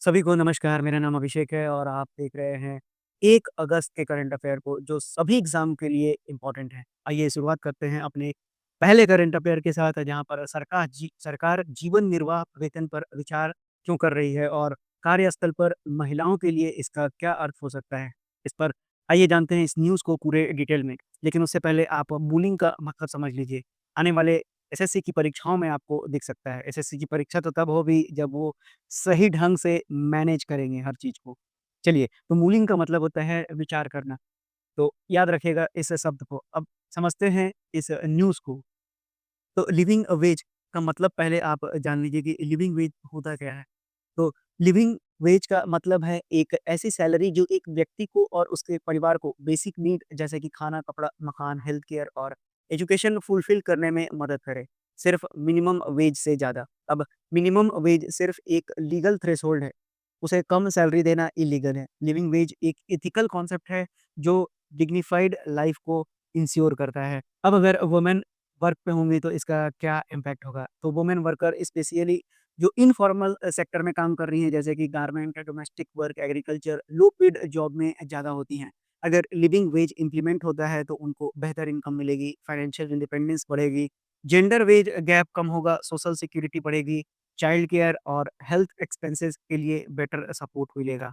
सभी को नमस्कार, मेरा नाम अभिषेक है और आप देख रहे हैं 1 अगस्त के करंट अफ़ेयर को जो सभी एग्ज़ाम के लिए इम्पोर्टेंट है। आइए शुरुआत करते हैं अपने पहले करंट अफ़ेयर के साथ जहाँ पर सरकार जीवन निर्वाह वेतन पर विचार क्यों कर रही है और कार्यस्थल पर महिलाओं के लिए इसका क्या अर्थ हो सकता है? इस पर आइए जानते हैं इस न्यूज़ को पूरे डिटेल में। लेकिन उससे पहले आप मूलिंग का मतलब समझ लीजिए। आने वाले एसएससी की परीक्षाओं में आपको दिख सकता है। एसएससी की परीक्षा तो तब होगी जब वो सही ढंग से मैनेज करेंगे हर चीज़ को। चलिए, तो मूलिंग का मतलब होता है विचार करना, तो याद रखिएगा इस शब्द को। अब समझते हैं इस न्यूज़ को। तो लिविंग वेज का मतलब पहले आप जान लीजिए कि लिविंग वेज होता क्या है? तो लिविंग वेज का मतलब है एक ऐसी सैलरी जो एक व्यक्ति को और उसके परिवार को बेसिक नीड जैसे कि खाना, कपड़ा, मकान, हेल्थ केयर और एजुकेशन फुलफिल करने में मदद करे, सिर्फ़ मिनिमम वेज से ज़्यादा। अब मिनिमम वेज सिर्फ़ एक लीगल थ्रेशोल्ड है, उसे कम सैलरी देना इल्लीगल है। लिविंग वेज एक एथिकल कॉन्सेप्ट है जो डिग्निफाइड लाइफ़ को इंश्योर करता है। अब अगर वुमेन वर्क पे होंगी तो इसका क्या इम्पैक्ट होगा? तो वुमेन वर्कर स्पेशली जो इनफॉर्मल सेक्टर में काम कर रही हैं जैसे कि गारमेंट, डोमेस्टिक वर्क, एग्रीकल्चर, लो पेड जॉब में ज़्यादा होती हैं। अगर लिविंग वेज इम्प्लीमेंट होता है तो उनको बेहतर इनकम मिलेगी, फाइनेंशियल इंडिपेंडेंस बढ़ेगी, जेंडर वेज गैप कम होगा, सोशल सिक्योरिटी बढ़ेगी, चाइल्ड केयर और हेल्थ एक्सपेंसेस के लिए बेटर सपोर्ट मिलेगा।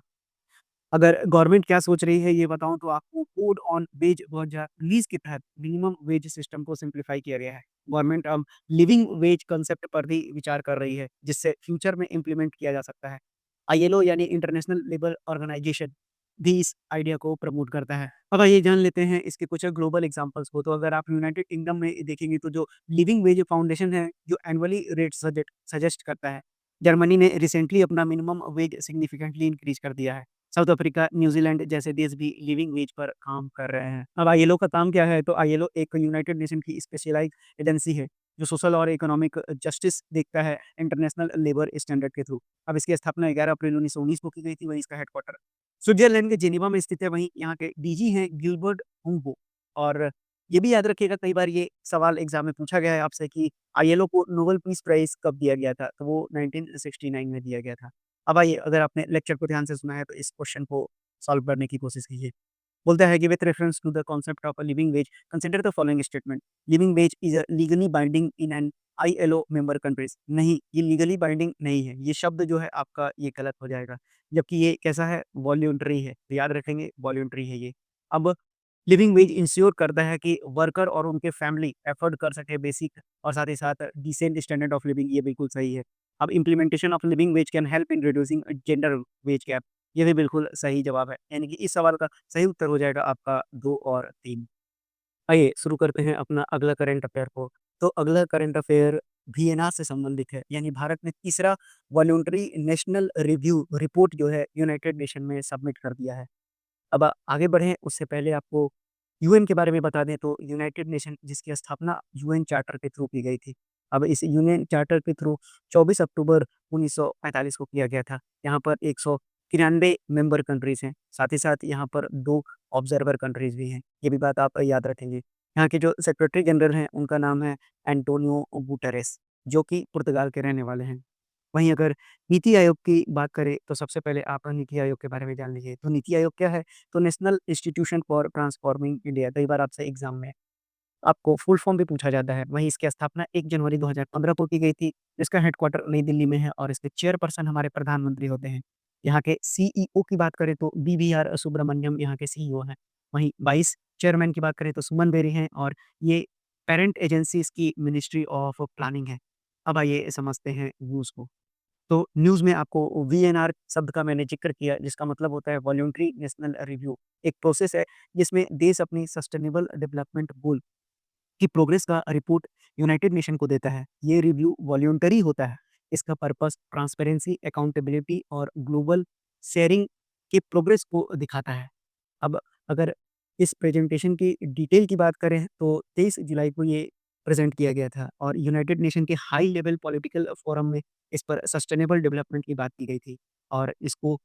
अगर गवर्नमेंट क्या सोच रही है ये बताऊँ तो आपको कोड ऑन वेज 2019 के तहत मिनिमम वेज सिस्टम को सिम्प्लीफाई किया गया है। गवर्नमेंट अब लिविंग वेज कांसेप्ट पर भी विचार कर रही है, जिससे फ्यूचर में इम्प्लीमेंट किया जा सकता है। आईएलओ यानी इंटरनेशनल लेबर ऑर्गेनाइजेशन भी इस आइडिया को प्रमोट करता है। अब आइए जान लेते हैं इसके कुछ ग्लोबल एग्जांपल्स को। तो अगर आप यूनाइटेड किंगडम में देखेंगे तो जो लिविंग वेज फाउंडेशन है, जो एनुअली रेट सजेस्ट करता है। जर्मनी ने रिसेंटली अपना मिनिमम वेज सिग्निफिकेंटली इंक्रीज कर दिया है। साउथ अफ्रीका, न्यूज़ीलैंड जैसे देश भी लिविंग वेज पर काम कर रहे हैं। अब आईएलओ का काम क्या है? तो आईएलओ एक यूनाइटेड नेशन की स्पेशलाइज़्ड एजेंसी है, जो सोशल और इकोनॉमिक जस्टिस देखता है इंटरनेशनल लेबर स्टैंडर्ड के थ्रू। अब इसकी स्थापना 11 अप्रैल 1919 को की गई थी, वहीं इसका हेडक्वार्टर स्विट्ज़रलैंड के जेनेवा में स्थित है, वहीं यहाँ के डीजी हैं गिलबर्ट हुम्बो। और ये भी याद रखिएगा कई बार ये सवाल एग्ज़ाम में पूछा गया है आपसे कि आईएलओ को नोबेल पीस प्राइज़ कब दिया गया था? तो वो 1969 में दिया गया था। अब आइए अगर आपने लेक्चर को ध्यान से सुना है तो इस क्वेश्चन को सॉल्व करने की कोशिश कीजिए। बोलता है कि with reference to the concept of a living wage consider the following statement. Living wage is legally binding in an ILO member countries. नहीं, ये लीगली बाइंडिंग नहीं है। ये शब्द जो है आपका ये गलत हो जाएगा। जबकि ये कैसा है? वॉलंटरी है। तो याद रखेंगे वॉलंटरी है ये। अब लिविंग वेज इंश्योर करता है कि वर्कर और उनके फैमिली अफोर्ड कर सके बेसिक और साथ ही साथ डिसेंट स्टैंडर्ड ऑफ लिविंग, ये बिल्कुल सही है। अब implementation of living veg can help in reducing gender veg gap, ये भी बिल्कुल सही जवाब है। यानी कि इस सवाल का सही उत्तर हो जाएगा आपका 2 और 3। आइए शुरू करते हैं अपना अगला करंट अफ़ेयर को। तो अगला करंट अफ़ेयर वीएनआर से संबंधित है, यानी भारत ने तीसरा वॉलंटरी नेशनल रिव्यू रिपोर्ट जो है यूनाइटेड नेशन में सबमिट कर दिया है। अब आगे बढ़ें उससे पहले आपको यूएन के बारे में बता दें तो यूनाइटेड नेशन जिसकी स्थापना यूएन चार्टर के थ्रू की गई थी। अब इस यूएन चार्टर के थ्रू 24 अक्टूबर 1945 को किया गया था। यहाँ पर 193 मेंबर कंट्रीज़ हैं। साथ ही साथ यहाँ पर 2 ऑब्जर्वर कंट्रीज़ भी हैं। ये भी बात आप याद रखेंगे। यहाँ के जो सेक्रेटरी जनरल हैं उनका नाम है एंटोनियो गुटेरेस, जो कि पुर्तगाल के रहने वाले हैं। वहीं अगर नीति आयोग की बात करें तो सबसे पहले आप नीति आयोग के बारे में जान लीजिए। तो नीति आयोग क्या है? तो national institution for transforming India, कई बार आपसे एग्ज़ाम में आपको फुल फॉर्म भी पूछा जाता है। वहीं इसकी स्थापना 1 जनवरी 2015 को की गई थी। इसका हेडक्वार्टर नई दिल्ली में है और इसके चेयरपर्सन हमारे प्रधानमंत्री होते हैं। यहाँ के सीईओ की बात करें तो बीवीआर सुब्रमण्यम यहाँ के सीईओ हैं। वहीं वाइस चेयरमैन की बात करें तो सुमन बेरी हैं और ये पेरेंट एजेंसीज़ की मिनिस्ट्री ऑफ प्लानिंग है। अब आइए समझते हैं न्यूज़ को। तो न्यूज़ में आपको वीएनआर शब्द का मैंने ज़िक्र किया जिसका मतलब होता है वॉलंटरी नेशनल रिव्यू। एक प्रोसेस है जिसमें देश अपनी सस्टेनेबल डेवलपमेंट गोल की प्रोग्रेस का रिपोर्ट यूनाइटेड नेशन को देता है। ये रिव्यू वॉलंटरी होता है। इसका पर्पस ट्रांसपेरेंसी, अकाउंटेबिलिटी और ग्लोबल शेयरिंग की प्रोग्रेस को दिखाता है। अब अगर इस प्रेज़ेंटेशन की डिटेल की बात करें तो 23 जुलाई को ये प्रेज़ेंट किया गया था और यूनाइटेड नेशन के हाई लेवल पॉलिटिकल फोरम में इस पर सस्टेनेबल डेवलपमेंट की बात की गई थी। और इसको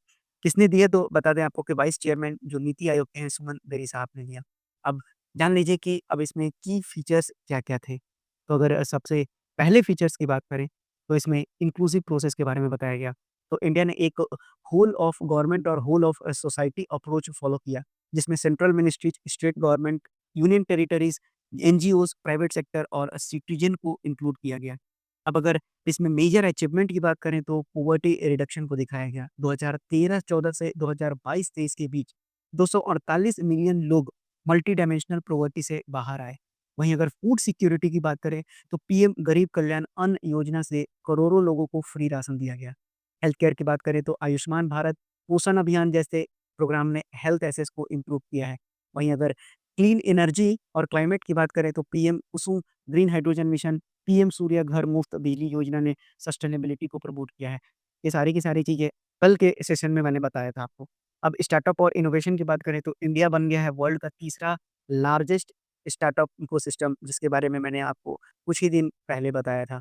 किसने दिया तो बता दें आपको कि वाइस चेयरमैन जो नीति आयोग के हैं सुमन बेरी साहब ने दिया। अब जान लीजिए कि अब इसमें की फीचर्स क्या-क्या थे। तो अगर सबसे पहले फीचर्स की बात करें तो इसमें इंक्लूसिव प्रोसेस के बारे में बताया गया। तो इंडिया ने एक होल ऑफ गवर्नमेंट और whole of society approach follow किया, जिसमें central ministries, state government, union territories, NGOs, private sector और सिटीजन को इंक्लूड किया गया। अब अगर इसमें मेजर अचीवमेंट की बात करें तो पॉवर्टी रिडक्शन को दिखाया गया। 2013-14 से 2022-23 के बीच 248 मिलियन लोग मल्टी डायमेंशनल पॉवर्टी से बाहर आए। वहीं अगर फूड सिक्योरिटी की बात करें तो पीएम गरीब कल्याण अन्न योजना से करोड़ों लोगों को फ्री राशन दिया गया। हेल्थ केयर की बात करें तो आयुष्मान भारत, पोषण अभियान जैसे प्रोग्राम ने हेल्थ एक्सेस को इम्प्रूव किया है। वहीं अगर क्लीन एनर्जी और क्लाइमेट की बात करें तो पीएम कुसुम ग्रीन हाइड्रोजन मिशन, पीएम सूर्य घर मुफ्त बिजली योजना ने सस्टेनेबिलिटी को प्रमोट किया है। ये सारी की सारी चीज़ें कल के सेशन में मैंने बताया था आपको। अब स्टार्टअप और इनोवेशन की बात करें तो इंडिया बन गया है वर्ल्ड का तीसरा लार्जेस्ट स्टार्टअप इकोसिस्टम, जिसके बारे में मैंने आपको कुछ ही दिन पहले बताया था।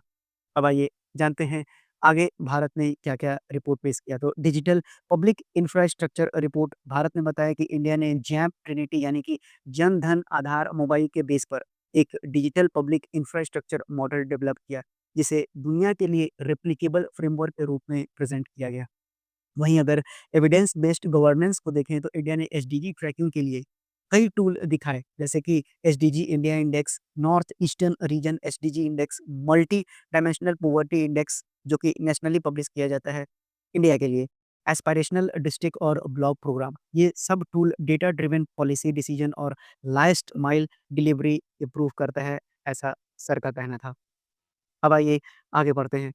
अब आइए जानते हैं आगे भारत ने क्या-क्या रिपोर्ट पेश किया। तो digital public infrastructure report, Bharat ने बताया कि इंडिया ने जैम्प ट्रिनिटी यानी कि जन धन आधार मोबाइल के बेस पर एक digital public infrastructure model develop किया, जिसे दुनिया के लिए रेप्लिकेबल फ्रेमवर्क के रूप में प्रेज़ेंट किया गया। वहीं अगर एविडेंस बेस्ड गवर्नेंस को देखें तो इंडिया ने एसडीजी ट्रैकिंग के लिए कई टूल दिखाए, जैसे कि SDG India index, north eastern region SDG index, multi dimensional poverty index जो कि नेशनली पब्लिश किया जाता है इंडिया के लिए, एस्पायरेशनल डिस्ट्रिक्ट और ब्लॉक प्रोग्राम। ये सब tool data driven policy decision और लास्ट माइल डिलीवरी इम्प्रूव करता है, ऐसा सर का कहना था। अब आइए आगे बढ़ते हैं।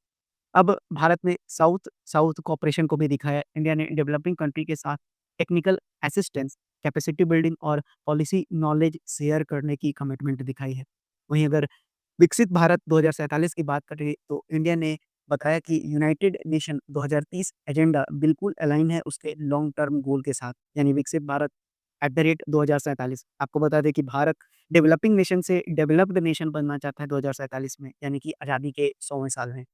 अब भारत ने साउथ साउथ कोऑपरेशन को भी दिखाया। इंडिया ने डेवलपिंग कंट्री के साथ टेक्निकल असिस्टेंस, कैपेसिटी बिल्डिंग और पॉलिसी नॉलेज शेयर करने की कमिटमेंट दिखाई है। वहीं अगर विकसित भारत 2047 की बात करें तो इंडिया ने बताया कि यूनाइटेड नेशन 2030 एजेंडा बिल्कुल अलाइन है उसके लॉन्ग टर्म गोल के साथ, यानी विकसित भारत एट द रेट 2047। आपको बता दें कि भारत डेवलपिंग नेशन से डेवलप्ड नेशन बनना चाहता है 2047 में, यानी कि आज़ादी के 100वें साल में।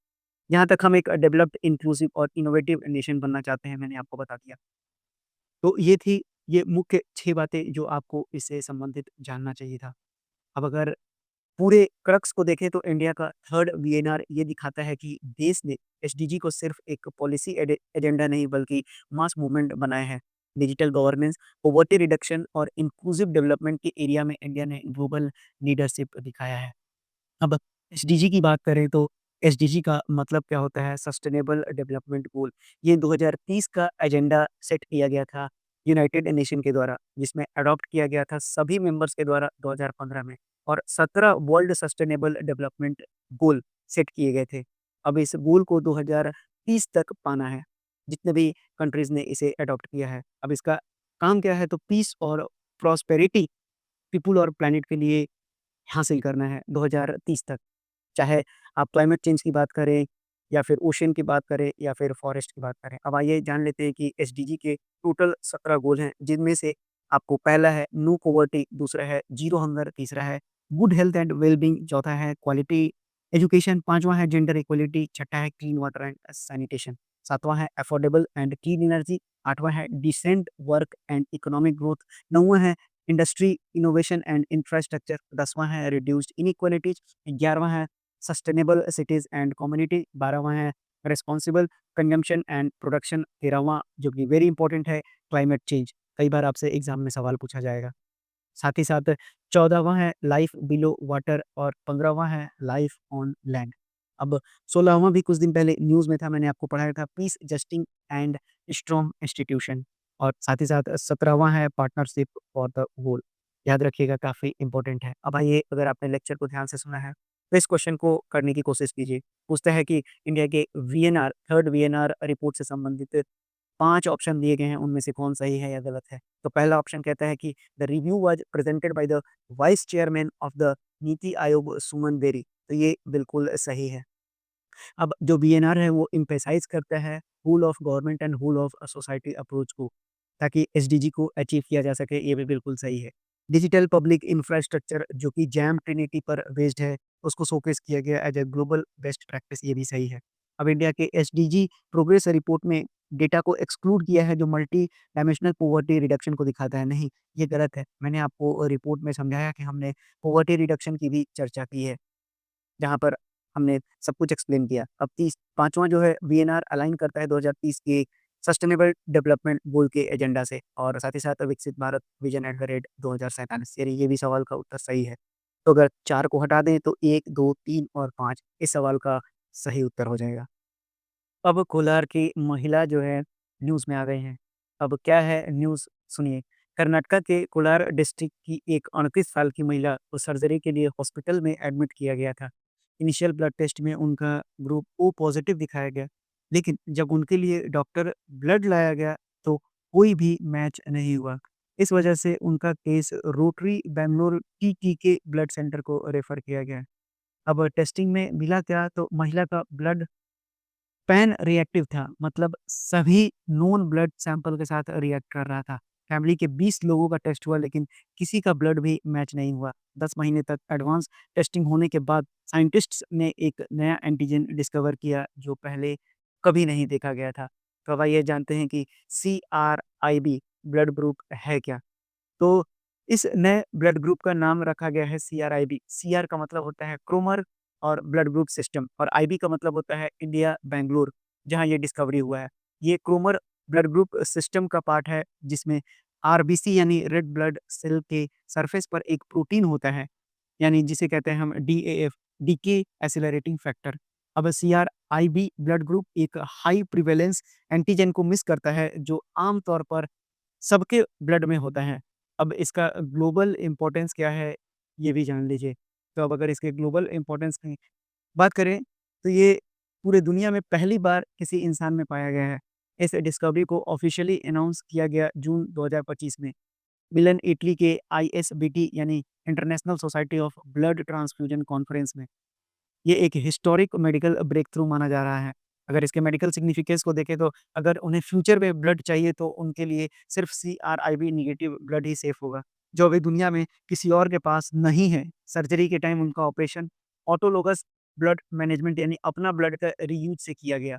यहाँ तक हम एक डेवलप्ड, इंक्लूसिव और इनोवेटिव नेशन बनना चाहते हैं, मैंने आपको बता दिया। तो ये थी ये मुख्य 6 बातें जो आपको इससे संबंधित जानना चाहिए था। अब अगर पूरे क्रक्स को देखें तो इंडिया का थर्ड वीएनआर ये दिखाता है कि देश ने एसडीजी को सिर्फ एक पॉलिसी एजेंडा नहीं बल्कि मास मूवमेंट बनाया है। डिजिटल गवर्नेंस, पॉवर्टी रिडक्शन और इंक्लूसिव डेवलपमेंट के एरिया में इंडिया ने ग्लोबल लीडरशिप दिखाया है। अब एसडीजी की बात करें तो एसडीजी का मतलब क्या होता है? Sustainable development goal. ये 2030 का एजेंडा सेट किया गया था यूनाइटेड नेशन के द्वारा, जिसमें अडॉप्ट किया गया था सभी मेंबर्स के द्वारा 2015 में, और 17 world sustainable development goal set किए गए थे। अब इस गोल को 2030 तक पाना है, जितने भी कंट्रीज़ ने इसे अडॉप्ट किया है। अब इसका काम क्या है? तो पीस और प्रॉस्पेरिटी पीपल और प्लैनेट के लिए हासिल करना है 2030 तक। चाहे आप क्लाइमेट चेंज की बात करें या फिर ओशन की बात करें या फिर फॉरेस्ट की बात करें। अब आइए जान लेते हैं कि एसडीजी के टोटल 17 गोल हैं, जिनमें से आपको पहला है नो पॉवर्टी, दूसरा है ज़ीरो हंगर, तीसरा है गुड हेल्थ एंड वेल-बीइंग, चौथा है क्वालिटी एजुकेशन, पाँचवाँ है जेंडर इक्वालिटी, छठा है क्लीन वाटर एंड सैनिटेशन, सातवाँ है अफोर्डेबल एंड क्लीन एनर्जी, आठवाँ है decent work and economic growth, नौवाँ है इंडस्ट्री, इनोवेशन एंड इंफ्रास्ट्रक्चर, 10वां है रिड्यूस्ड इनइक्वालिटीज़, 11वां है सस्टेनेबल सिटीज़ एंड कम्युनिटी, 12वां है रिस्पॉन्सिबल कंजम्पशन एंड प्रोडक्शन, 13वां जो कि वेरी इंपॉर्टेंट है क्लाइमेट चेंज। कई बार आपसे एग्ज़ाम में सवाल पूछा जाएगा। साथ ही साथ 14वां है लाइफ बिलो वाटर और 15वां है लाइफ ऑन लैंड। अब 16वां भी कुछ दिन पहले न्यूज़ में था, मैंने आपको पढ़ाया था piece justice and strong institution, और साथ ही साथ 17वां है पार्टनरशिप फॉर द गोल। याद रखिएगा, काफ़ी इंपॉर्टेंट है। अब आइए, अगर आपने लेक्चर को ध्यान से सुना है तो इस क्वेश्चन को करने की कोशिश कीजिए। पूछता है कि इंडिया के वीएनआर, थर्ड वीएनआर रिपोर्ट से संबंधित 5 ऑप्शन दिए गए हैं, उनमें से कौन सही है या गलत है? तो पहला ऑप्शन कहता है कि the review was presented by the vice chairman of the NITI Aayog Suman berry, तो ये बिल्कुल सही है। अब जो बीएनआर है वो एम्फसाइज़ करता है whole of government and whole of society approach को, ताकि एसडीजी को अचीव किया जा सके, ये भी बिल्कुल सही है। डिजिटल पब्लिक इंफ्रास्ट्रक्चर जो कि जैम ट्रिनिटी पर बेस्ड है, उसको शोकेस किया गया as a global best practice, ये भी सही है। अब इंडिया के एसडीजी प्रोग्रेस रिपोर्ट में डेटा को एक्सक्लूड किया है जो मल्टी डायमेंशनल पॉवर्टी रिडक्शन को दिखाता है, नहीं, ये गलत है। मैंने आपको रिपोर्ट में समझाया कि हमने पॉवर्टी रिडक्शन की भी चर्चा की है, जहाँ पर हमने सब कुछ एक्सप्लेन किया। अब 5वां जो है वीएनआर अलाइन करता है 2030 के सस्टेनेबल डेवलपमेंट गोल के एजेंडा से और साथ ही साथ विकसित Bharat vision at the rate 2047 यानी ये भी सवाल का उत्तर सही है। तो अगर 4 को हटा दें तो 1, 2, 3 और 5 इस सवाल का सही उत्तर हो जाएगा। अब कोलार की महिला जो है न्यूज़ में आ गई हैं। अब क्या है न्यूज़ सुनिए। कर्नाटका के कोलार डिस्ट्रिक्ट की एक 29 साल की महिला को सर्जरी के लिए हॉस्पिटल में एडमिट किया गया था। इनिशियल ब्लड टेस्ट में उनका ग्रुप ओ पॉजिटिव दिखाया गया, लेकिन जब उनके लिए डॉक्टर ब्लड लाया गया तो कोई भी मैच नहीं हुआ। इस वजह से उनका case rotary Bangalore TTK blood centre को रेफर किया गया। अब टेस्टिंग में मिला क्या तो महिला का ब्लड पैन रिएक्टिव था, मतलब सभी नोन ब्लड सैंपल के साथ रिएक्ट कर रहा था। फैमिली के 20 लोगों का टेस्ट हुआ लेकिन किसी का ब्लड भी मैच नहीं हुआ। 10 महीने तक एडवांस टेस्टिंग होने के बाद साइंटिस्ट्स ने एक नया एंटीजन डिस्कवर किया जो पहले कभी नहीं देखा गया था। तो अब आइए जानते हैं कि सीआरआईबी ब्लड ग्रुप है क्या? तो इस नए ब्लड ग्रुप का नाम रखा गया है सीआरआईबी। सीआर का मतलब होता है क्रोमर और ब्लड ग्रुप सिस्टम और आईबी का मतलब होता है इंडिया बैंगलोर, जहाँ ये डिस्कवरी हुआ है। ये क्रोमर ब्लड ग्रुप सिस्टम का पार्ट है जिसमें आरबीसी यानी रेड ब्लड सेल के सरफेस पर एक प्रोटीन होता है, यानी जिसे कहते हैं हम डीएएफ, डीके एसिलरेटिंग फैक्टर। अब सीआरआईबी ब्लड ग्रुप एक हाई प्रिवेलेंस एंटीजन को मिस करता है जो आम तौर पर सबके ब्लड में होता है। अब इसका ग्लोबल इम्पोर्टेंस क्या है, ये भी जान लीजिए। तो अब अगर इसके ग्लोबल इम्पोर्टेंस की बात करें, तो ये पूरे दुनिया में पहली बार किसी इंसान में पाया गया है। इस डिस्कवरी को ऑफ़िशियली अनाउंस किया गया जून 2025 में। मिलन इटली के आईएसबीटी यानी international society of blood transfusion conference में। ये एक हिस्टोरिक मेडिकल ब्रेक थ्रू माना जा रहा है। अगर इसके मेडिकल सिग्निफिकेंस को देखें तो अगर उन्हें फ्यूचर में ब्लड चाहिए तो उनके लिए सिर्फ सीआरआईबी नेगेटिव ब्लड ही सेफ होगा, जो अभी दुनिया में किसी और के पास नहीं है। सर्जरी के टाइम उनका ऑपरेशन ऑटोलोगस ब्लड मैनेजमेंट यानी अपना ब्लड का रीयूज़ से किया गया।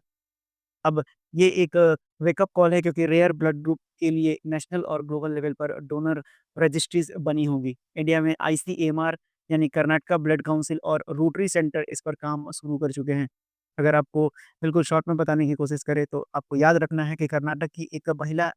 अब ये एक वेकअप कॉल है क्योंकि रेयर ब्लड ग्रुप के लिए नेशनल और ग्लोबल लेवल पर डोनर रजिस्ट्रीज बनी होंगी। इंडिया में आईसीएमआर यानी कर्नाटका ब्लड काउंसिल और रोटरी सेंटर इस पर काम शुरू कर चुके हैं। अगर आपको बिल्कुल शॉर्ट में बताने की कोशिश करें तो आपको याद रखना है कि कर्नाटक की एक महिला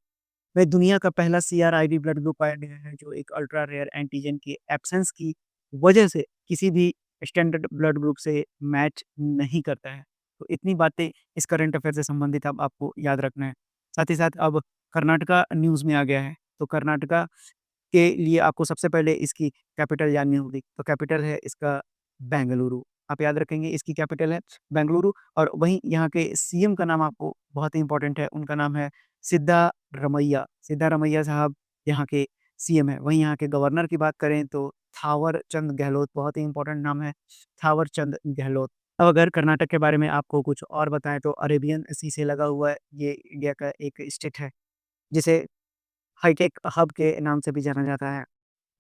में दुनिया का पहला सीआरआईडी ब्लड ग्रुप पाया गया है जो एक अल्ट्रा रेयर एंटीजन की एब्सेंस की वजह से किसी भी स्टैंडर्ड ब्लड ग्रुप से मैच नहीं करता है। तो इतनी बातें इस करंट अफेयर से संबंधित अब आपको याद रखना है। साथ ही साथ अब कर्नाटका न्यूज़ में आ गया है, तो कर्नाटका के लिए आपको सबसे पहले इसकी कैपिटल जाननी होगी। तो कैपिटल है इसका बेंगलुरु। आप याद रखेंगे इसकी कैपिटल है बेंगलुरु और वहीं यहाँ के सीएम का नाम आपको बहुत ही इम्पोर्टेंट है, उनका नाम है सिद्धारमैया। सिद्धारमैया साहब यहाँ के सीएम हैं। वहीं यहाँ के गवर्नर की बात करें तो थावर चंद गहलोत, बहुत ही इम्पोर्टेंट नाम है थावर चंद गहलोत। अब अगर कर्नाटक के बारे में आपको कुछ और बताएँ तो अरेबियन सी से लगा हुआ है, ये इंडिया का एक स्टेट है, जिसे हाईटेक हब के नाम से भी जाना जाता है।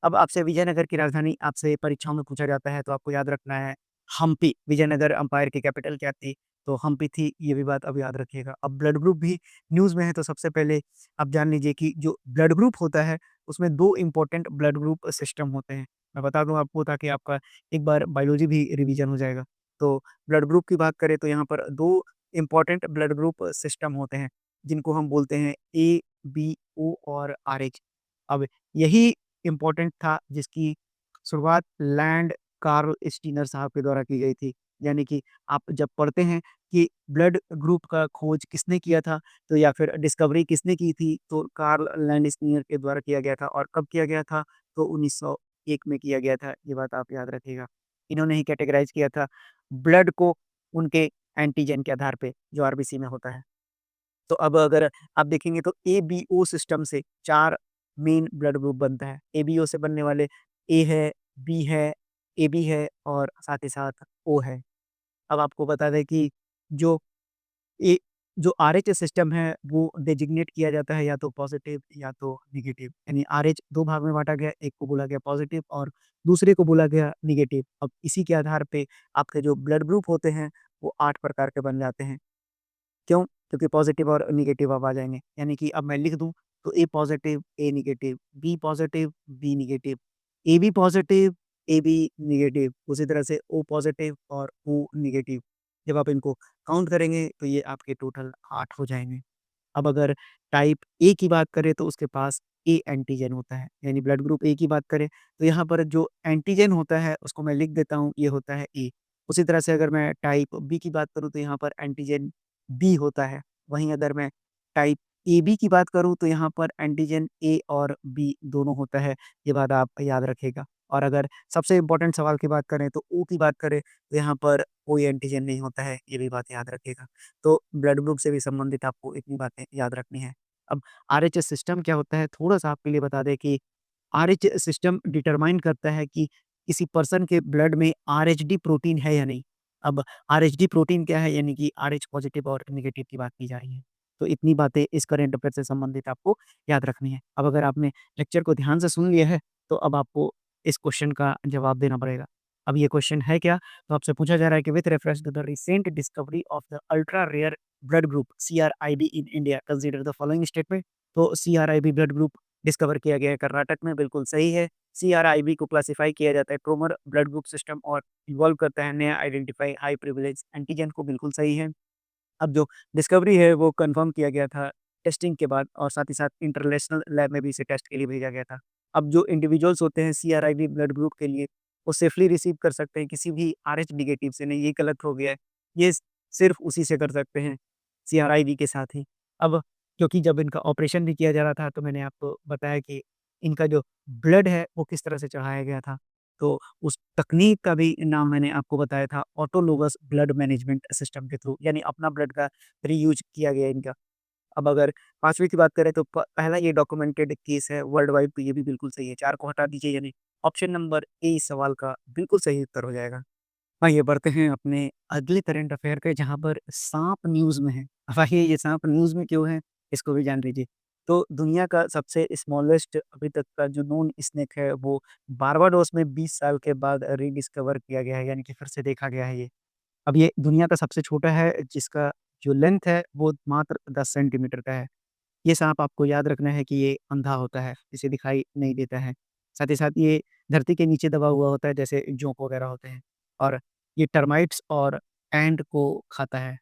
अब आपसे विजयनगर की राजधानी आपसे परीक्षाओं में पूछा जाता है तो आपको याद रखना है हम्पी। विजयनगर एम्पायर की कैपिटल क्या थी? तो हम्पी थी, ये भी बात अब याद रखिएगा। अब ब्लड ग्रुप भी न्यूज़ में है तो सबसे पहले आप जान लीजिए कि जो ब्लड ग्रुप होता है उसमें 2 इम्पोर्टेंट ब्लड ग्रुप सिस्टम होते हैं। मैं बता दूँ आपको ताकि आपका एक बार बायोलॉजी भी रिवीजन हो जाएगा। तो ब्लड ग्रुप की बात करें तो यहाँ पर 2 इम्पोर्टेंट ब्लड ग्रुप सिस्टम होते हैं, जिनको हम बोलते हैं ए, बी, ओ और आरएच। अब यही इम्पोर्टेंट था जिसकी शुरुआत लैंड कार्ल स्टीनर साहब के द्वारा की गई थी। यानी कि आप जब पढ़ते हैं कि ब्लड ग्रुप का खोज किसने किया था, तो या फिर डिस्कवरी किसने की थी, तो कार्ल लैंड स्टीनर के द्वारा किया गया था और कब किया गया था, तो 1901 में किया गया था। ये बात आप याद रखिएगा। इन्होंने ही कैटेगराइज़ किया था ब्लड को उनके एंटीजन के आधार पे, जो आरबीसी में होता है। तो अब अगर आप देखेंगे तो एबीओ सिस्टम से 4 मेन ब्लड ग्रुप बनता है। एबीओ से बनने वाले ए है, बी है, एबी है और साथ ही साथ ओ है। अब आपको बता दें कि जो ए जो आरएच सिस्टम है वो डेजिग्नेट किया जाता है या तो पॉजिटिव या तो नेगेटिव। यानी आरएच 2 भाग में बाँटा गया, एक को बोला गया पॉजिटिव और दूसरे को बोला गया नेगेटिव। अब इसी के आधार पे आपके जो ब्लड ग्रुप होते हैं वो 8 प्रकार के बन जाते हैं। क्यों? क्योंकि पॉज़िटिव और नेगेटिव अब आ जाएँगे। यानी कि अब मैं लिख दूँ तो A positive, A negative, B positive, B negative, AB positive, A B negative, उसी तरह से ओ पॉजिटिव और ओ नेगेटिव। जब आप इनको काउंट करेंगे तो ये आपके टोटल 8 हो जाएँगे। अब अगर टाइप ए की बात करें तो उसके पास ए एंटीजन होता है, यानी ब्लड ग्रुप ए की बात करें तो यहाँ पर जो एंटीजन होता है उसको मैं लिख देता हूँ, ये होता है ए। उसी तरह से अगर मैं टाइप बी की बात करूँ तो यहाँ पर एंटीजन बी होता है। वहीं अगर मैं टाइप ए बी की बात करूँ तो यहाँ पर एंटीजन ए और बी दोनों होता है, ये बात आप याद रखिएगा। और अगर सबसे इम्पोर्टेंट सवाल की बात करें तो ओ की बात करें तो यहाँ पर कोई एंटीजन नहीं होता है, ये भी बात याद रखिएगा। तो ब्लड ग्रुप से भी संबंधित आपको इतनी बातें याद रखनी है। अब आरएचएस सिस्टम क्या होता है, थोड़ा-सा आपके लिए बता दें कि आरएचएस सिस्टम डिटरमाइन करता है कि किसी पर्सन के ब्लड में आरएचडी प्रोटीन है या नहीं। अब आरएचडी प्रोटीन क्या है, यानी कि आरएच पॉजिटिव और नेगेटिव की बात की जा रही है। तो इतनी बातें इस करंट अफेयर से संबंधित आपको याद रखनी है। अब अगर आपने लेक्चर को ध्यान से सुन लिया है, तो अब आपको इस क्वेश्चन का जवाब देना पड़ेगा। अब ये क्वेश्चन है क्या? तो आपसे पूछा जा रहा है कि with reference to the recent discovery of the ultra rare blood group CRIB in India, consider the following statement. तो सीआरआईबी ब्लड ग्रुप डिस्कवर किया गया है कर्नाटक में, बिल्कुल सही है। सीआरआईबी को क्लासिफाई किया जाता है ट्रोमर ब्लड ग्रुप सिस्टम और इन्वॉल्व करता है नया आइडेंटिफाई हाई प्रिविलेज एंटीजन को, बिल्कुल सही है। अब जो डिस्कवरी है वो कंफर्म किया गया था टेस्टिंग के बाद, और साथ ही साथ इंटरनेशनल लैब में भी इसे टेस्ट के लिए भेजा गया था। अब जो इंडिविजुअल्स होते हैं सीआरआईवी ब्लड ग्रुप के लिए, वो सेफली रिसीव कर सकते हैं किसी भी आरएच नेगेटिव से, नहीं ये गलत हो गया है। ये सिर्फ़ उसी से कर सकते हैं, सीआरआईवी के साथ ही। अब क्योंकि जब इनका ऑपरेशन भी किया जा रहा था तो मैंने आपको बताया कि इनका जो ब्लड है वो किस तरह से चढ़ाया गया था। तो उस तकनीक का भी नाम मैंने आपको बताया था, ऑटोलोगस ब्लड मैनेजमेंट सिस्टम के थ्रू, यानी अपना ब्लड का रीयूज़ किया गया इनका। अब अगर 5वीं की बात करें तो प पहला ये डॉक्यूमेंटेड केस है वर्ल्ड वाइड, तो ये भी बिल्कुल सही है। 4 को हटा दीजिए, यानी ऑप्शन नंबर ए इस सवाल का बिल्कुल सही उत्तर हो जाएगा। आइए बढ़ते हैं अपने अगले करंट अफ़ेयर के, जहाँ पर साँप न्यूज़ में है। अब आइए ये साँप न्यूज़ में क्यों है, इसको भी जान लीजिए। तो दुनिया का सबसे स्मॉलेस्ट अभी तक का जो नोन स्नेक है वो बारबाडोस में 20 साल के बाद रिडिस्कवर किया गया है, यानी कि फिर से देखा गया है ये। अब ये दुनिया का सबसे छोटा है, जिसका जो लेंथ है वो मात्र 10 सेंटीमीटर का है। ये साँप आपको याद रखना है कि ये अंधा होता है, इसे दिखाई नहीं देता है। साथ ही साथ ये धरती के नीचे दबा हुआ होता है, जैसे जोंक वगैरह होते हैं, और ये टर्माइट्स और एंट को खाता है।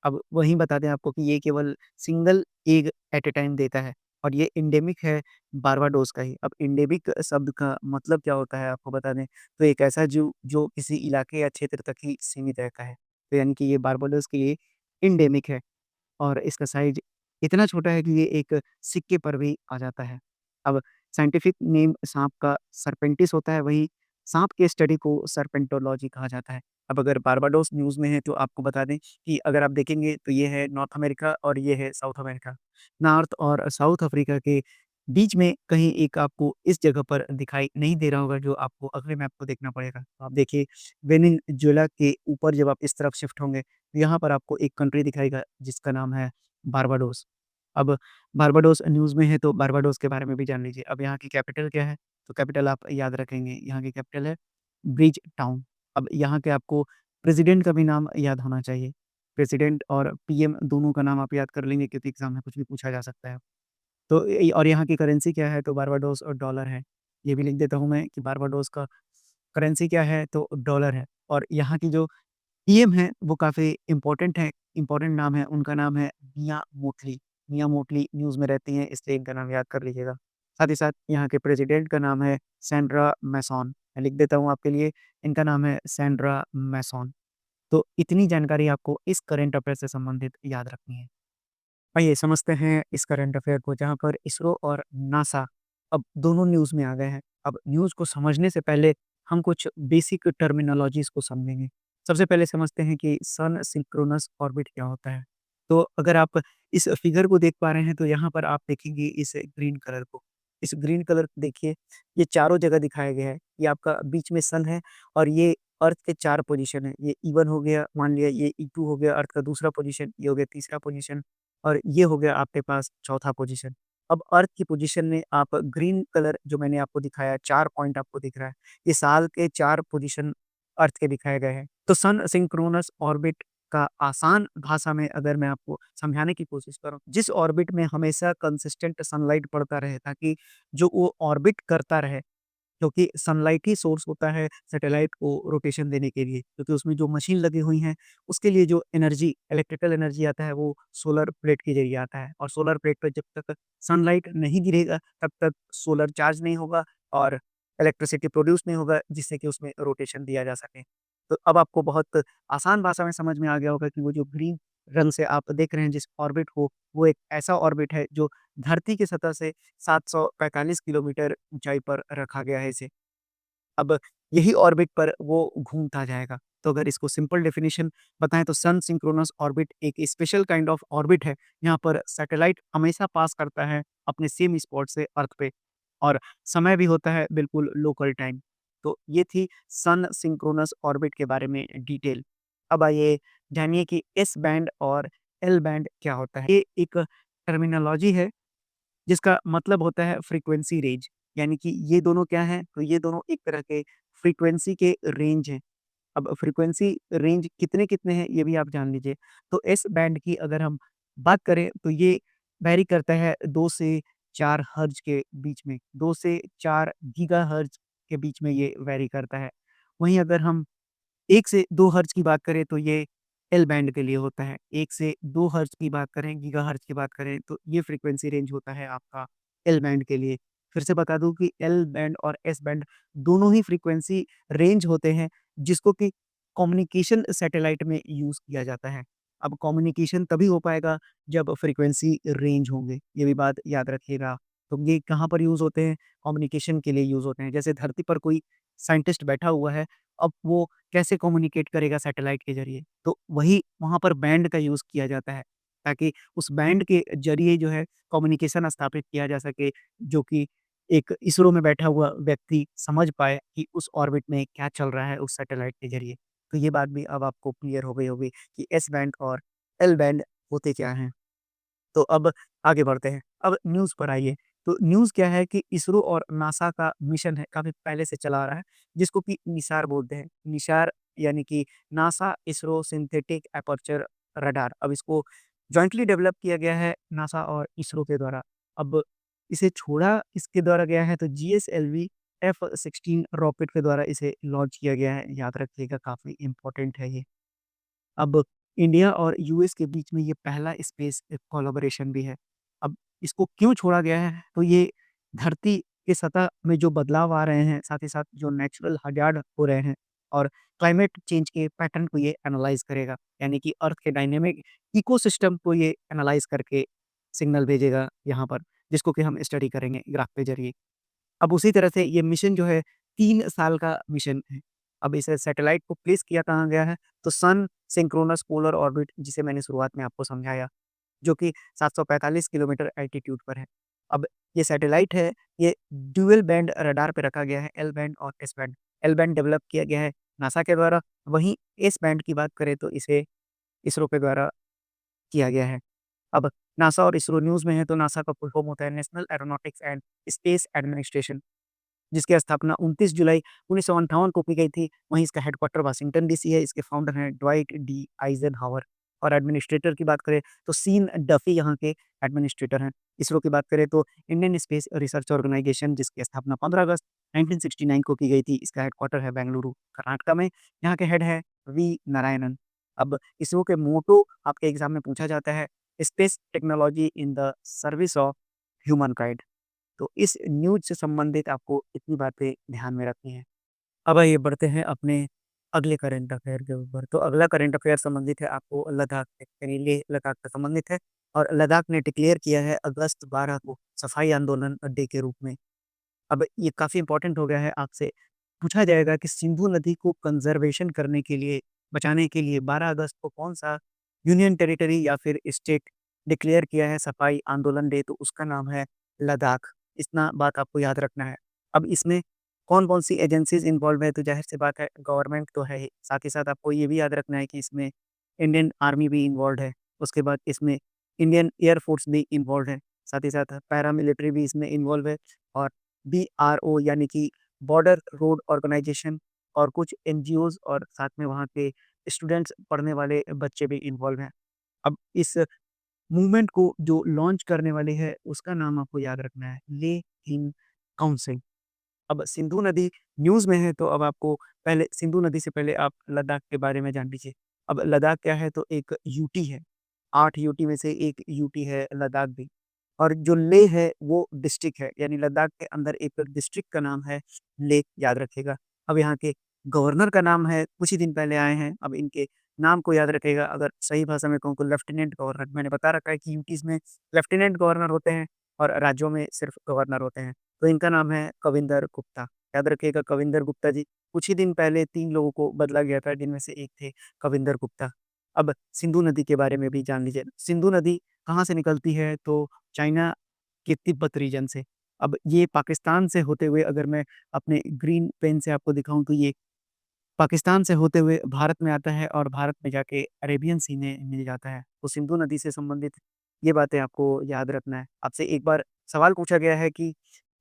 अब वहीं बता दें आपको कि ये केवल single egg at a time देता है, और ये एंडेमिक है बारबाडोस का ही। अब एंडेमिक शब्द का मतलब क्या होता है आपको बता दें, तो एक ऐसा जीव जो किसी इलाके या क्षेत्र तक ही सीमित रहता है। तो यानी कि ये बारबाडोस के लिए एंडेमिक है, और इसका साइज़ इतना छोटा है कि ये एक सिक्के पर भी आ जाता है। अब साइंटिफिक नेम साँप का सर्पेंटिस होता है, वहीं साँप के स्टडी को सर्पेंटोलॉजी कहा जाता है। अब अगर बारबाडोस न्यूज़ में है तो आपको बता दें कि अगर आप देखेंगे तो ये है नॉर्थ अमेरिका और ये है साउथ अमेरिका। नॉर्थ और साउथ अफ्रीका के बीच में कहीं एक आपको इस जगह पर दिखाई नहीं दे रहा होगा, जो आपको अगले मैप को देखना पड़ेगा। तो आप देखिए वेनेजुएला के ऊपर जब आप इस तरफ शिफ्ट होंगे, तो यहाँ पर आपको एक कंट्री दिखाएगा जिसका नाम है बारबाडोस। अब बारबाडोस न्यूज़ में है तो बारबाडोस के बारे में भी जान लीजिए। अब यहाँ की कैपिटल क्या है? तो कैपिटल आप याद रखेंगे, यहाँ की कैपिटल है ब्रिज टाउन। अब यहाँ के आपको प्रेसिडेंट का भी नाम याद होना चाहिए। प्रेसिडेंट और पीएम दोनों का नाम आप याद कर लेंगे, क्योंकि एग्ज़ाम में कुछ भी पूछा जा सकता है। तो और यहाँ की करेंसी क्या है? तो बारबाडोस और डॉलर है। ये भी लिख देता हूँ मैं कि बारबाडोस का करेंसी क्या है? तो डॉलर है। और यहाँ की जो पीएम हैं, वो काफ़ी इम्पोर्टेंट हैं, इम्पोर्टेंट नाम है, उनका नाम है मिया मोटली। मिया मोटली न्यूज़ में रहती हैं, इसलिए इनका नाम याद कर लीजिएगा। साथ ही साथ यहाँ के प्रेसिडेंट का नाम है सैंड्रा मैसॉन। मैं लिख देता हूँ आपके लिए, इनका नाम है सैंड्रा मैसॉन। तो इतनी जानकारी आपको इस करंट अफेयर से संबंधित याद रखनी है। आइए समझते हैं इस करंट अफेयर को, जहाँ पर इसरो और नासा अब दोनों न्यूज़ में आ गए हैं। अब न्यूज़ को समझने से पहले हम कुछ बेसिक टर्मिनोलॉजीज़ को समझेंगे। सबसे पहले समझते हैं कि सन सिंक्रोनस ऑर्बिट क्या होता है। तो अगर आप इस फिगर को देख पा रहे हैं तो यहाँ पर आप देखेंगे इस ग्रीन कलर को। इस ग्रीन कलर को देखिए, ये चारों जगह दिखाया गया है। ये आपका बीच में सन है, और ये अर्थ के 4 पोज़ीशन है। ये E1 हो गया, मान लिया ये E2 हो गया अर्थ का दूसरा पोज़ीशन, ये हो गया तीसरा पोज़ीशन, और ये हो गया आपके पास चौथा पोजीशन। अब अर्थ की पोजीशन में आप ग्रीन कलर जो मैंने आपको दिखाया, 4 पॉइंट आपको दिख रहा है, ये साल के 4 पोजीशन अर्थ के दिखाए गए हैं। तो सन सिंक्रोनस ऑर्बिट का आसान भाषा में अगर मैं आपको समझाने की कोशिश करूँ, जिस ऑर्बिट में हमेशा कंसिस्टेंट सनलाइट पड़ता रहे, ताकि जो वो ऑर्बिट करता रहे, क्योंकि सनलाइट ही सोर्स होता है सैटेलाइट को रोटेशन देने के लिए, क्योंकि उसमें जो मशीन लगी हुई हैं, उसके लिए जो एनर्जी, इलेक्ट्रिकल एनर्जी आता है, वो सोलर प्लेट के ज़रिए आता है और सोलर प्लेट पे जब तक सनलाइट नहीं गिरेगा, तब तक सोलर चार्ज नहीं होगा और इलेक्ट्रिसिटी प्रोड्यूस नहीं होगा, जिससे कि उसमें रोटेशन दिया जा सके। तो अब आपको बहुत आसान भाषा में समझ में आ गया होगा कि वो जो ग्रीन रंग से आप देख रहे हैं जिस ऑर्बिट को, वो एक ऐसा ऑर्बिट है जो धरती की सतह से 745 किलोमीटर ऊँचाई पर रखा गया है इसे। अब यही ऑर्बिट पर वो घूमता जाएगा। तो अगर इसको सिंपल डेफिनिशन बताएँ तो सन सिंक्रोनस ऑर्बिट एक स्पेशल काइंड ऑफ ऑर्बिट है। यहाँ पर सैटेलाइट हमेशा पास करता है अपने सेम स्पॉट से अर्थ पे और समय भी होता है बिल्कुल लोकल टाइम। तो ये थी सन सिंक्रोनस ऑर्बिट के बारे में डिटेल। अब आइए जानिए कि एस बैंड और एल बैंड क्या होता है? ये एक टर्मिनोलॉजी है जिसका मतलब होता है फ्रीक्वेंसी रेंज। यानी कि ये दोनों क्या हैं? तो ये दोनों एक तरह के फ्रीक्वेंसी के रेंज हैं। अब फ्रीक्वेंसी रेंज कितने-कितने हैं ये भी आप जान लीजिए। तो एस बैंड की अगर हम बात करें तो ये वैरी करता है 2 से 4 हर्ट्ज़ के बीच में, 2 से 4 गीगाहर्ट्ज़ के बीच में ये वैरी करता है। वहीं अगर हम 1 से 2 हर्ट्ज़ की बात करें तो ये एल बैंड के लिए होता है। 1 से 2 हर्ट्ज़ की बात करें, गीगाहर्ट्ज़ की बात करें तो ये फ्रीक्वेंसी रेंज होता है आपका एल बैंड के लिए। फिर से बता दूँ कि एल बैंड और एस बैंड दोनों ही फ्रीक्वेंसी रेंज होते हैं जिसको कि कम्युनिकेशन सैटेलाइट में यूज़ किया जाता है। अब कम्युनिकेशन तभी हो पाएगा जब फ्रीक्वेंसी रेंज होंगे, ये भी बात याद रखिएगा। तो ये कहाँ पर यूज़ होते हैं? कम्युनिकेशन के लिए यूज़ होते हैं। जैसे धरती पर कोई साइंटिस्ट बैठा हुआ है, अब वो कैसे कम्युनिकेट करेगा सैटेलाइट के ज़रिए? तो वही वहाँ पर बैंड का यूज़ किया जाता है, ताकि उस बैंड के ज़रिए जो है कम्युनिकेशन स्थापित किया जा सके, जो कि एक इसरो में बैठा हुआ व्यक्ति समझ पाए कि उस ऑर्बिट में क्या चल रहा है उस सैटेलाइट के ज़रिए। तो ये बात भी अब आपको क्लियर हो गई होगी कि एस बैंड और एल बैंड होते क्या हैं। तो अब आगे बढ़ते हैं। अब न्यूज़ पर आइए। तो न्यूज़ क्या है कि इसरो और नासा का मिशन है, काफ़ी पहले से चला आ रहा है, जिसको कि निसार बोलते हैं। निसार यानी कि NASA ISRO synthetic aperture radar. अब इसको जॉइंटली डेवलप किया गया है नासा और इसरो के द्वारा। अब इसे छोड़ा किसके द्वारा गया है तो जीएसएलवी F-16 रॉकेट के द्वारा इसे लॉन्च किया गया है। याद रखिएगा काफ़ी इम्पोर्टेंट है ये। अब इंडिया और यूएस के बीच में ये पहला स्पेस कोलैबोरेशन भी है। अब इसको क्यों छोड़ा गया है? तो ये धरती की सतह में जो बदलाव आ रहे हैं, साथ ही साथ जो नेचुरल हज़ार्ड हो रहे हैं और क्लाइमेट चेंज के पैटर्न को ये एनालाइज़ करेगा। यानी कि अर्थ के डायनामिक इकोसिस्टम को ये एनालाइज़ करके सिग्नल भेजेगा यहाँ पर, जिसको कि हम स्टडी करेंगे ग्राफ के ज़रिए। अब उसी तरह से ये मिशन जो है 3 साल का मिशन है। अब इसे सैटेलाइट को प्लेस किया कहाँ गया है? तो सन सिंक्रोनस पोलर ऑर्बिट जिसे मैंने शुरुआत में आपको समझाया, जो कि 745 किलोमीटर एल्टीट्यूड पर है। अब ये सैटेलाइट है, ये ड्यूल बैंड रडार पे रखा गया है, एल बैंड और S band. L band develop किया गया है नासा के द्वारा, वहीं एस बैंड की बात करें तो इसे इसरो के द्वारा किया गया है। अब नासा और इसरो न्यूज़ में है तो नासा का फुल फॉर्म होता है national aeronautics and space administration. जिसकी स्थापना 29 जुलाई 1958 को की गई थी। वहीं इसका हेडक्वार्टर वाशिंगटन डीसी है। इसके फाउंडर हैं ड्वाइट डी आइज़नहावर और एडमिनिस्ट्रेटर की बात करें तो सीन डफ़ी यहाँ के एडमिनिस्ट्रेटर हैं। इसरो की बात करें तो इंडियन स्पेस रिसर्च ऑर्गेनाइजेशन जिसकी स्थापना 15 अगस्त 1969 को की गई थी। इसका हेडक्वार्टर है बेंगलुरु, कर्नाटक में। यहाँ के हेड है वी नारायणन। अब इसरो के मोटो आपके एग्ज़ाम में पूछा जाता है, space technology in the service of humankind. तो इस न्यूज़ से संबंधित आपको इतनी बातें ध्यान में रखनी है। अब आइए बढ़ते हैं अपने अगले करंट अफ़ेयर के ऊपर। तो अगला करंट अफ़ेयर संबंधित है आपको लद्दाख से, यानी लेह लद्दाख से संबंधित है और लद्दाख ने डिक्लेयर किया है अगस्त 12 को सफाई आंदोलन डे के रूप में। अब ये काफ़ी इम्पोर्टेंट हो गया है, आपसे पूछा जाएगा कि सिंधु नदी को कंज़र्वेशन करने के लिए, बचाने के लिए 12 अगस्त को कौन-सा यूनियन टेरिटरी या फिर स्टेट डिक्लेयर किया है सफाई आंदोलन डे, तो उसका नाम है लद्दाख। इतना बात आपको याद रखना है। अब इसमें कौन-कौन सी एजेंसीज़ इन्वॉल्व है, तो ज़ाहिर-सी बात है गवर्नमेंट तो है ही, साथ ही साथ आपको ये भी याद रखना है कि इसमें इंडियन आर्मी भी इन्वॉल्वड है। उसके बाद इसमें इंडियन एयर फोर्स भी इन्वॉल्वड है। साथ ही साथ पैरामिलिट्री भी इसमें इन्वॉल्व है और बीआरओ यानी कि बॉर्डर रोड ऑर्गेनाइजेशन और कुछ एनजीओज़ और साथ में वहाँ के स्टूडेंट्स पढ़ने वाले बच्चे भी इन्वॉल्व हैं। अब इस मूवमेंट को जो लॉन्च करने वाले हैं, उसका नाम आपको याद रखना है, लेह हिल काउंसिल। अब सिंधु नदी न्यूज़ में है, तो अब आपको पहले सिंधु नदी से पहले आप लद्दाख के बारे में जान लीजिए। अब लद्दाख क्या है, तो एक यूटी है, 8 यूटी में से एक यूटी है लद्दाख भी। और जो लेह है वो डिस्ट्रिक्ट है, यानी लद्दाख के अंदर एक डिस्ट्रिक्ट का नाम है लेह, याद रखिएगा। अब यहाँ के गवर्नर का नाम है, कुछ ही दिन पहले आए हैं, अब इनके नाम को याद रखिएगा। अगर सही भाषा में कहूँ तो लेफ्टिनेंट गवर्नर, मैंने बता रखा है कि यूटीज़ में लेफ्टिनेंट गवर्नर होते हैं और राज्यों में सिर्फ गवर्नर होते हैं। तो इनका नाम है कविंदर गुप्ता, याद रखिएगा कविंदर गुप्ता जी। कुछ ही दिन पहले 3 लोगों को बदला गया था, जिनमें से एक थे कविंदर गुप्ता। अब सिंधु नदी के बारे में भी जान लीजिए। सिंधु नदी कहाँ से निकलती है, तो चाइना के तिब्बत रीजन से। अब ये पाकिस्तान से होते हुए, अगर मैं अपने ग्रीन पेन से आपको दिखाऊँ, तो ये पाकिस्तान से होते हुए भारत में आता है और भारत में जाके अरेबियन सी में मिल जाता है। तो सिंधु नदी से संबंधित ये बातें आपको याद रखना है। आपसे एक बार सवाल पूछा गया है कि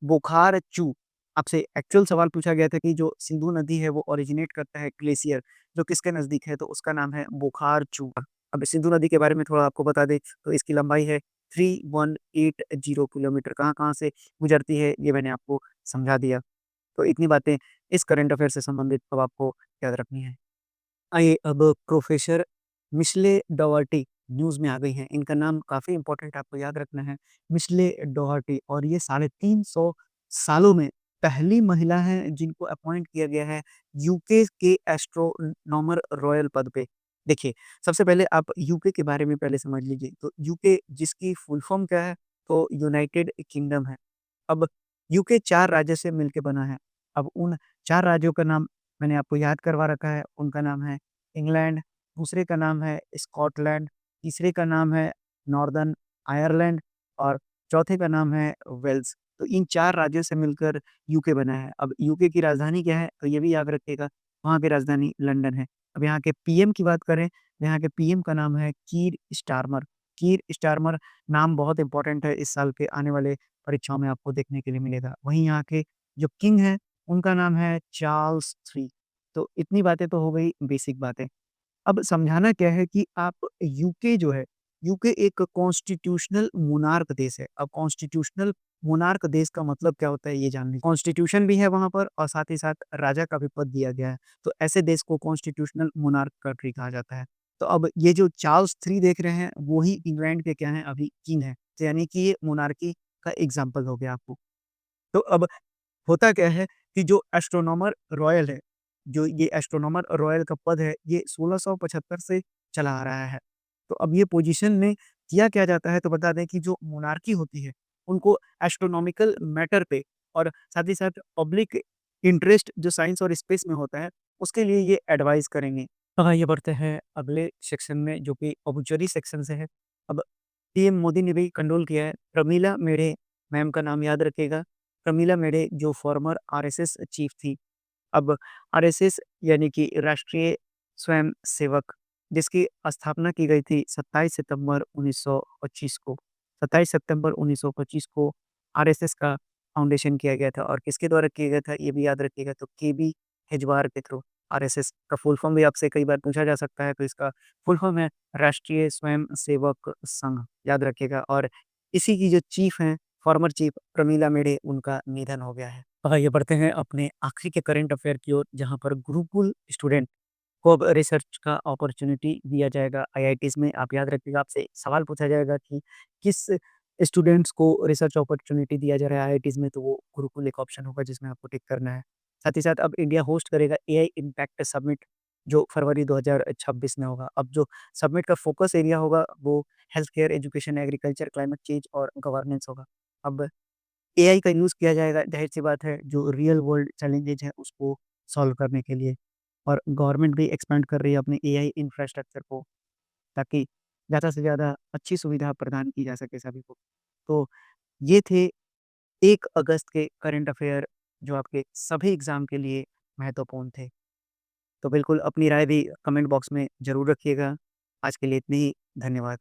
बोखार-चू, आपसे एक्चुअल सवाल पूछा गया था कि जो सिंधु नदी है वो ओरिजिनेट करता है ग्लेशियर, जो किसके नज़दीक है, तो उसका नाम है बोखार-चू। अब सिंधु नदी के बारे में थोड़ा आपको बता दें, तो इसकी लंबाई है 3180 किलोमीटर। कहाँ-कहाँ से गुजरती है, ये मैंने आपको समझा दिया। तो इतनी बातें इस करंट अफ़ेयर से संबंधित अब आपको याद रखनी है। आइए अब प्रोफ़ेसर मिशेले डोवर्टी न्यूज़ में आ गई हैं। इनका नाम काफ़ी इम्पोर्टेंट आपको याद रखना है, मिशेले डोवर्टी, और ये साढ़े 300 सालों में पहली महिला हैं जिनको अपॉइंट किया गया है यूके के एस्ट्रोनॉमर रॉयल पद पे। देखिए, सबसे पहले आप यूके के बारे में पहले समझ लीजिए। तो यूके जिसकी फुल फ़ॉर्म क्या है, तो यूनाइटेड किंगडम है। अब यूके 4 राज्य से मिलके बना है। अब उन 4 राज्यों का नाम मैंने आपको याद करवा रखा है। उनका नाम है इंग्लैंड, दूसरे का नाम है स्कॉटलैंड, तीसरे का नाम है नॉर्दर्न आयरलैंड और चौथे का नाम है वेल्स। तो इन 4 राज्यों से मिलकर यूके बना है। अब यूके की राजधानी क्या है? तो ये भी याद रखिएगा, वहाँ की राजधानी लंदन है। अब यहाँ के पीएम की बात करें, तो यहाँ के पीएम का नाम है कीर स्टारमर। कीर स्टारमर नाम बहुत इम्पोर्टेंट है, इस साल के आने वाले परीक्षाओं में आपको देखने के लिए मिलेगा। वहीं यहाँ के जो किंग हैं, उनका नाम है चार्ल्स III। तो इतनी बातें तो हो गई बेसिक बातें। अब समझाना क्या है कि आप यूके जो है, यूके एक कॉन्स्टिट्यूशनल मोनार्क देश है। अब कॉन्स्टिट्यूशनल मोनार्क देश का मतलब क्या होता है, ये जान लीजिए। कॉन्स्टिट्यूशन भी है वहाँ पर और साथ ही साथ राजा का भी पद दिया गया है। तो ऐसे देश को कॉन्स्टिट्यूशनल मोनार्क कंट्री कहा जाता है। तो अब ये जो चार्ल्स III देख रहे हैं, वो ही इंग्लैंड के क्या हैं, अभी किंग हैं। तो यानी कि ये मोनार्की का एग्ज़ाम्पल हो गया आपको। तो अब होता क्या है कि जो एस्ट्रोनॉमर रॉयल है, जो ये एस्ट्रोनॉमर रॉयल का पद है, ये 1675 से चला आ रहा है। तो अब ये पोजीशन में किया क्या जाता है, तो बता दें कि जो मोनार्की होती है, उनको एस्ट्रोनॉमिकल मैटर पे और साथ ही साथ पब्लिक इंटरेस्ट जो साइंस और स्पेस में होता है, उसके लिए ये एडवाइस करेंगे। ये बढ़ते हैं अगले सेक्शन में, जो कि ऑब्ज़र्वरी सेक्शन से है। अब पीएम मोदी ने भी कंडोल किया है। प्रमीला मेढ़े मैम का नाम याद रखिएगा। प्रमीला मेढ़े जो फॉर्मर आरएसएस चीफ थी। अब आरएसएस यानी कि राष्ट्रीय स्वयं सेवक, जिसकी स्थापना की गई थी 27 सितंबर 1925 को। 27 सितंबर 1925 को आरएसएस का फाउंडेशन किया गया था और किसके द्वारा किया गया था, ये भी याद रखिएगा, तो केबी हेजवार के थ्रू। आरएसएस का फुल फॉर्म भी आपसे कई बार पूछा जा सकता है, तो इसका फुल फॉर्म है राष्ट्रीय स्वयं सेवक संघ, याद रखिएगा। और इसी की जो चीफ हैं, फॉर्मर चीफ प्रमीला मेढ़े, उनका निधन हो गया है। ये बढ़ते हैं अपने आखिरी के करंट अफेयर की ओर, जहाँ पर गुरुकुल स्टूडेंट को अब रिसर्च का अपॉर्च्युनिटी दिया जाएगा आईआईटीज़ में। आप याद रखिएगा, आपसे सवाल पूछा जाएगा कि किस स्टूडेंट्स को रिसर्च अपॉर्च्युनिटी दिया जा रहा है आईआईटीज़ में, तो वो गुरुकुल एक ऑप्शन होगा जिसमें आपको टिक करना है। साथ ही साथ अब इंडिया होस्ट करेगा एआई इम्पैक्ट समिट, जो फरवरी 2026 में होगा। अब जो समिट का फोकस एरिया होगा, वो health care, education, agriculture, climate change और गवर्नेंस होगा। अब एआई का यूज़ किया जाएगा, ज़ाहिर-सी बात है, जो रियल वर्ल्ड चैलेंजेज़ हैं उसको सॉल्व करने के लिए। और गवर्नमेंट भी एक्सपैंड कर रही है अपने एआई इंफ्रास्ट्रक्चर को, ताकि ज़्यादा से ज़्यादा अच्छी सुविधा प्रदान की जा सके सभी को। तो ये थे 1 अगस्त के करंट अफ़ेयर, जो आपके सभी एग्ज़ाम के लिए महत्वपूर्ण थे। तो बिल्कुल अपनी राय भी कमेंट बॉक्स में ज़रूर रखिएगा। आज के लिए इतनी ही, धन्यवाद।